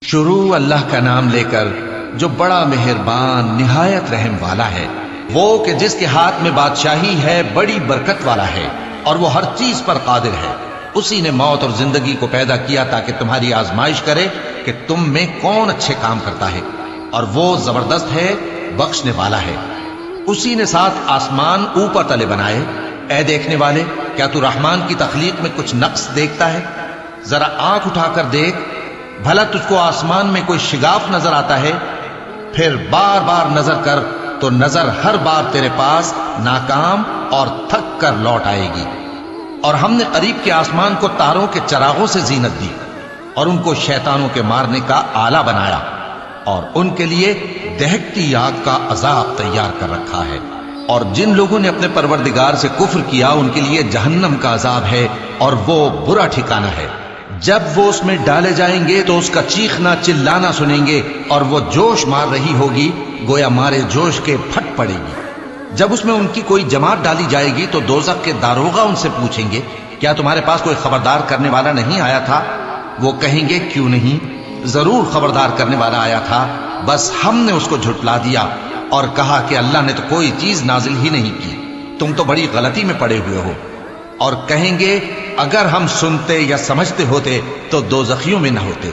شروع اللہ کا نام لے کر جو بڑا مہربان نہایت رحم والا ہے، وہ کہ جس کے ہاتھ میں بادشاہی ہے، بڑی برکت والا ہے اور وہ ہر چیز پر قادر ہے۔ اسی نے موت اور زندگی کو پیدا کیا تاکہ تمہاری آزمائش کرے کہ تم میں کون اچھے کام کرتا ہے، اور وہ زبردست ہے، بخشنے والا ہے۔ اسی نے 7 آسمان اوپر تلے بنائے۔ اے دیکھنے والے، کیا تو رحمان کی تخلیق میں کچھ نقص دیکھتا ہے؟ ذرا آنکھ اٹھا کر دیکھ، بھلا تجھ کو آسمان میں کوئی شگاف نظر آتا ہے؟ پھر بار بار نظر کر تو نظر ہر بار تیرے پاس ناکام اور تھک کر لوٹ آئے گی۔ اور ہم نے قریب کے آسمان کو تاروں کے چراغوں سے زینت دی اور ان کو شیطانوں کے مارنے کا آلہ بنایا، اور ان کے لیے دہکتی آگ کا عذاب تیار کر رکھا ہے۔ اور جن لوگوں نے اپنے پروردگار سے کفر کیا، ان کے لیے جہنم کا عذاب ہے اور وہ برا ٹھکانہ ہے۔ جب وہ اس میں ڈالے جائیں گے تو اس کا چیخنا چلانا سنیں گے، اور وہ جوش مار رہی ہوگی گویا مارے جوش کے پھٹ پڑے گی۔ جب اس میں ان کی کوئی جماعت ڈالی جائے گی تو دوزخ کے داروغہ ان سے پوچھیں گے، کیا تمہارے پاس کوئی خبردار کرنے والا نہیں آیا تھا؟ وہ کہیں گے، کیوں نہیں، ضرور خبردار کرنے والا آیا تھا، بس ہم نے اس کو جھٹلا دیا اور کہا کہ اللہ نے تو کوئی چیز نازل ہی نہیں کی، تم تو بڑی غلطی میں پڑے ہوئے ہو۔ اور کہیں گے، اگر ہم سنتے یا سمجھتے ہوتے تو دوزخیوں میں نہ ہوتے۔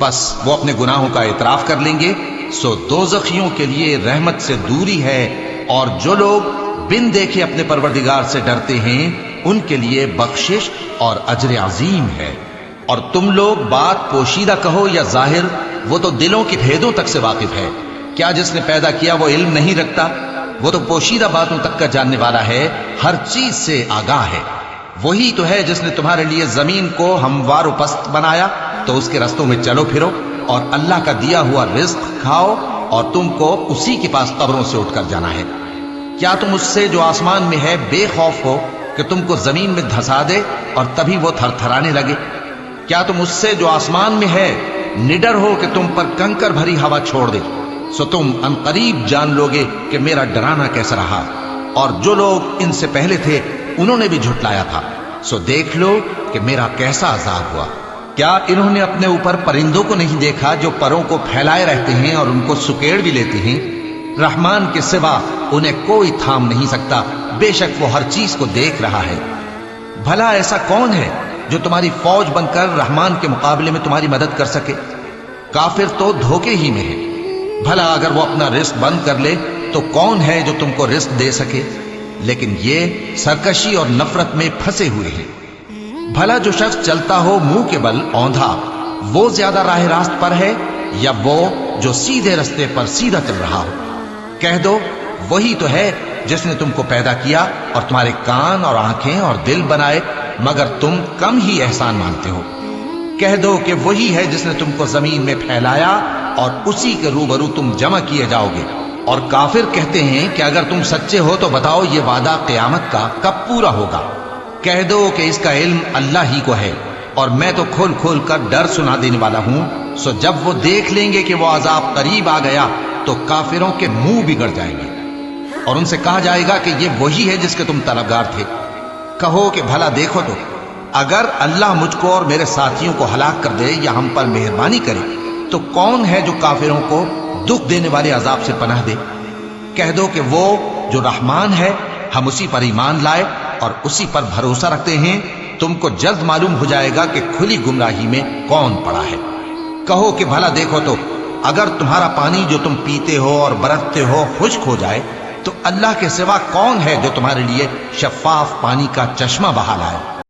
بس وہ اپنے گناہوں کا اعتراف کر لیں گے، سو دوزخیوں کے لیے رحمت سے دوری ہے، اور جو لوگ بن دیکھے اپنے پروردگار سے ڈرتے ہیں ان کے لیے بخشش اور اجر عظیم ہے۔ اور تم لوگ بات پوشیدہ کہو یا ظاہر، وہ تو دلوں کی بھیدوں تک سے واقف ہے۔ کیا جس نے پیدا کیا وہ علم نہیں رکھتا؟ وہ تو پوشیدہ باتوں تک کا جاننے والا ہے، ہر چیز سے آگاہ ہے۔ وہی تو ہے جس نے تمہارے لیے زمین کو ہموار و پست بنایا، تو اس کے رستوں میں چلو پھرو اور اللہ کا دیا ہوا رزق کھاؤ، اور تم کو اسی کے پاس قبروں سے اٹھ کر جانا ہے۔ کیا تم اس سے جو آسمان میں ہے بے خوف ہو کہ تم کو زمین میں دھسا دے اور تبھی وہ تھر تھرانے لگے؟ کیا تم اس سے جو آسمان میں ہے نڈر ہو کہ تم پر کنکر بھری ہوا چھوڑ دے؟ سو تم ان قریب جان لوگے کہ میرا ڈرانا کیسا رہا۔ اور جو لوگ ان سے پہلے تھے انہوں نے بھی جھٹلایا تھا، سو دیکھ لو کہ میرا کیسا عذاب ہوا۔ کیا انہوں نے اپنے اوپر پرندوں کو نہیں دیکھا جو پروں کو پھیلائے رہتے ہیں اور ان کو سکیڑ بھی لیتے ہیں؟ رحمان کے سوا انہیں کوئی تھام نہیں سکتا، بے شک وہ ہر چیز کو دیکھ رہا ہے۔ بھلا ایسا کون ہے جو تمہاری فوج بن کر رحمان کے مقابلے میں تمہاری مدد کر سکے؟ کافر تو دھوکے ہی میں ہے۔ بھلا اگر وہ اپنا رزق بند کر لے تو کون ہے جو تم کو رزق دے سکے؟ لیکن یہ سرکشی اور نفرت میں پھنسے ہوئے ہیں۔ بھلا جو شخص چلتا ہو منہ کے بل اوندھا، وہ زیادہ راہ راست پر ہے یا وہ جو سیدھے رستے پر سیدھا چل رہا ہو؟ کہہ دو، وہی تو ہے جس نے تم کو پیدا کیا اور تمہارے کان اور آنکھیں اور دل بنائے، مگر تم کم ہی احسان مانتے ہو۔ کہہ دو کہ وہی ہے جس نے تم کو زمین میں پھیلایا اور اسی کے روبرو تم جمع کیے جاؤ گے۔ اور کافر کہتے ہیں کہ اگر تم سچے ہو تو بتاؤ یہ وعدہ قیامت کا کب پورا ہوگا؟ کہہ دو کہ اس کا علم اللہ ہی کو ہے، اور میں تو کھول کھول کر ڈر سنا دینے والا ہوں۔ سو جب وہ دیکھ لیں گے کہ وہ عذاب قریب آ گیا تو کافروں کے منہ بگڑ جائیں گے، اور ان سے کہا جائے گا کہ یہ وہی ہے جس کے تم طلبگار تھے۔ کہو کہ بھلا دیکھو تو، اگر اللہ مجھ کو اور میرے ساتھیوں کو ہلاک کر دے یا ہم پر مہربانی کرے تو کون ہے جو کافروں کو دکھ دینے والے عذاب سے پناہ دے؟ کہہ دو کہ وہ جو رحمان ہے، ہم اسی پر ایمان لائے اور اسی پر بھروسہ رکھتے ہیں۔ تم کو جلد معلوم ہو جائے گا کہ کھلی گمراہی میں کون پڑا ہے۔ کہو کہ بھلا دیکھو تو، اگر تمہارا پانی جو تم پیتے ہو اور برتتے ہو خشک ہو جائے تو اللہ کے سوا کون ہے جو تمہارے لیے شفاف پانی کا چشمہ بہا لائے؟